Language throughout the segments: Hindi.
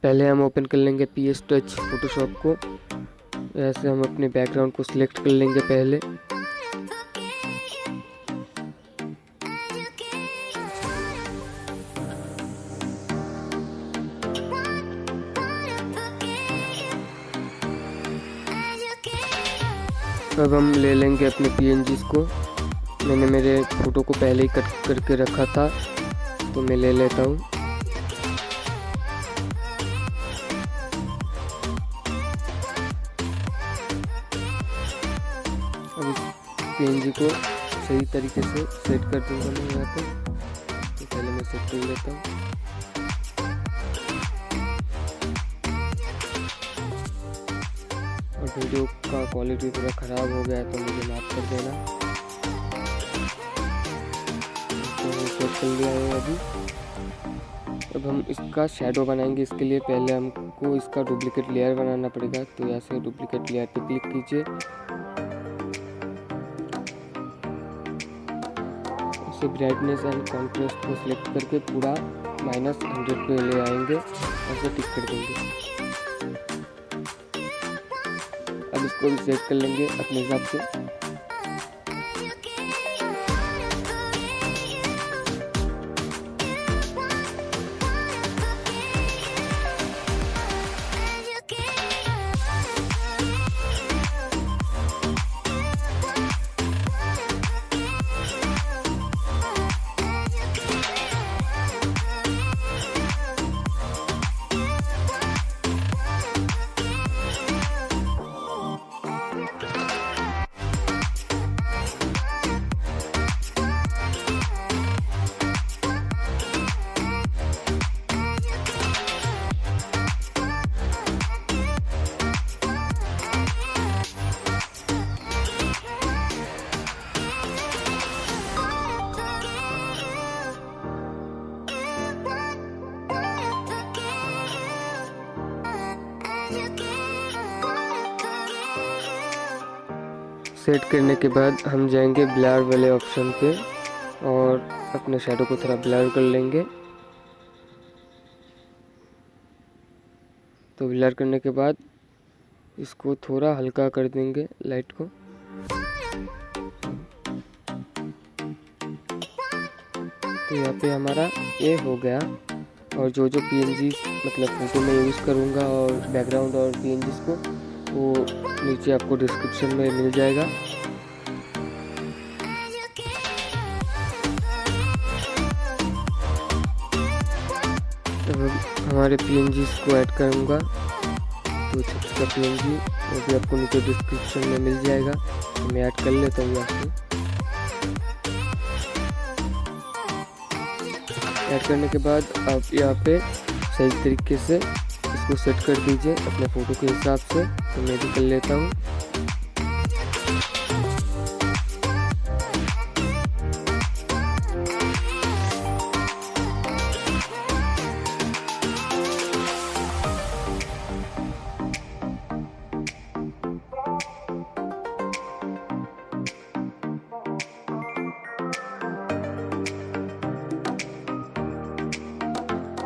पहले हम ओपन कर लेंगे PS टच फोटोशॉप को। ऐसे हम अपने बैकग्राउंड को सिलेक्ट कर लेंगे पहले। अब हम ले लेंगे अपने PNGs को। मैंने मेरे फ़ोटो को पहले ही कट करके रखा था, तो मैं ले लेता हूँ। अब इस PNG को सही तरीके से सेट कर दूंगा मैं यहाँ पे। तो पहले मैं सेट कर लेता हूँ। और वीडियो का क्वालिटी थोड़ा ख़राब हो गया है तो मुझे माफ़ कर देना। तो सेट कर लिया है अभी। अब हम इसका शैडो बनाएंगे। इसके लिए पहले हमको इसका डुप्लीकेट लेयर बनाना पड़ेगा। तो यहाँ से डुप्लीकेट लेयर पे क्लिक कीजिए। इसे ब्राइटनेस एंड कॉन्ट्रास्ट को सिलेक्ट करके पूरा -100 पे ले आएंगे और इसे टिक कर देंगे। अब इसको भी सेट कर लेंगे अपने हिसाब से। सेट करने के बाद हम जाएंगे ब्लर वाले ऑप्शन पे और अपने शैडो को थोड़ा ब्लर कर लेंगे। तो ब्लर करने के बाद इसको थोड़ा हल्का कर देंगे लाइट को। तो यहाँ पे हमारा ये हो गया। और जो PNG मतलब फ़ोटो में यूज़ करूँगा और बैकग्राउंड और PNGs को, वो नीचे आपको डिस्क्रिप्शन में मिल जाएगा। अब हमारे PNGs को ऐड करूँगा। तो छोटा PNG वो भी आपको नीचे डिस्क्रिप्शन में मिल जाएगा। तो मैं ऐड कर लेता हूँ यहाँ से। ऐड करने के बाद आप यहाँ पे सही तरीके से इसको सेट कर दीजिए अपने फ़ोटो के हिसाब से। तो मैं भी कर लेता हूँ।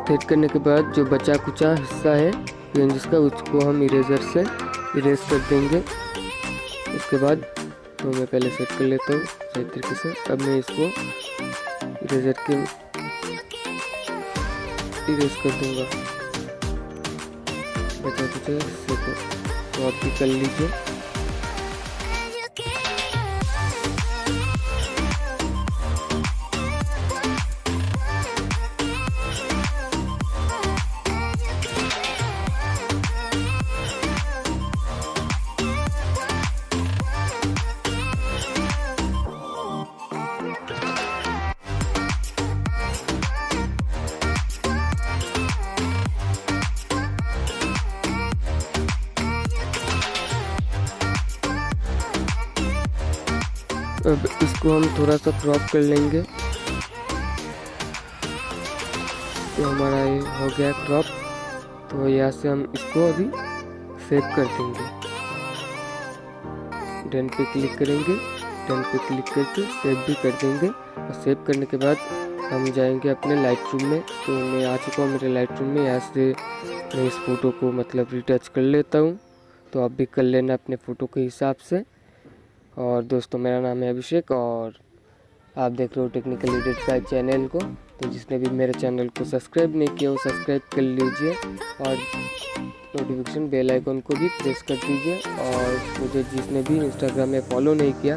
सेट करने के बाद जो बचा कुचा हिस्सा है PNGs का, उसको हम इरेजर से इरेज कर देंगे। इसके बाद तो मैं पहले सेट कर लेता हूँ सही तरीके से। अब मैं इसको इरेजर के इरेज कर दूंगा बचा कुचा हिस्से को। तो आप भी कर लीजिए। अब इसको हम थोड़ा सा क्रॉप कर लेंगे। तो हमारा ये हो गया क्रॉप। तो यहाँ से हम इसको अभी सेव कर देंगे। डन पे क्लिक करेंगे। डन पे क्लिक करके सेव भी कर देंगे। और सेव करने के बाद हम जाएंगे अपने लाइट रूम में। तो मैं आ चुका हूँ मेरे लाइट रूम में। यहाँ से मैं इस फ़ोटो को मतलब रिटच कर लेता हूँ। तो आप भी कर लेना अपने फ़ोटो के हिसाब से। और दोस्तों, मेरा नाम है अभिषेक और आप देख रहे हो टेक्निकल एडिट का चैनल को। तो जिसने भी मेरे चैनल को सब्सक्राइब नहीं किया वो सब्सक्राइब कर लीजिए और नोटिफिकेशन बेल आइकन को भी प्रेस कर दीजिए। और मुझे जिसने भी इंस्टाग्राम में फॉलो नहीं किया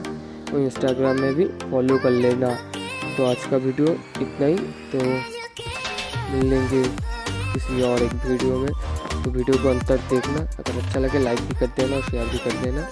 वो इंस्टाग्राम में भी फॉलो कर लेना। तो आज का वीडियो इतना ही। तो मिल लेंगे किसी और एक वीडियो में। तो वीडियो को अंत तक देखना। अगर अच्छा लगे लाइक भी कर देना और शेयर भी कर देना।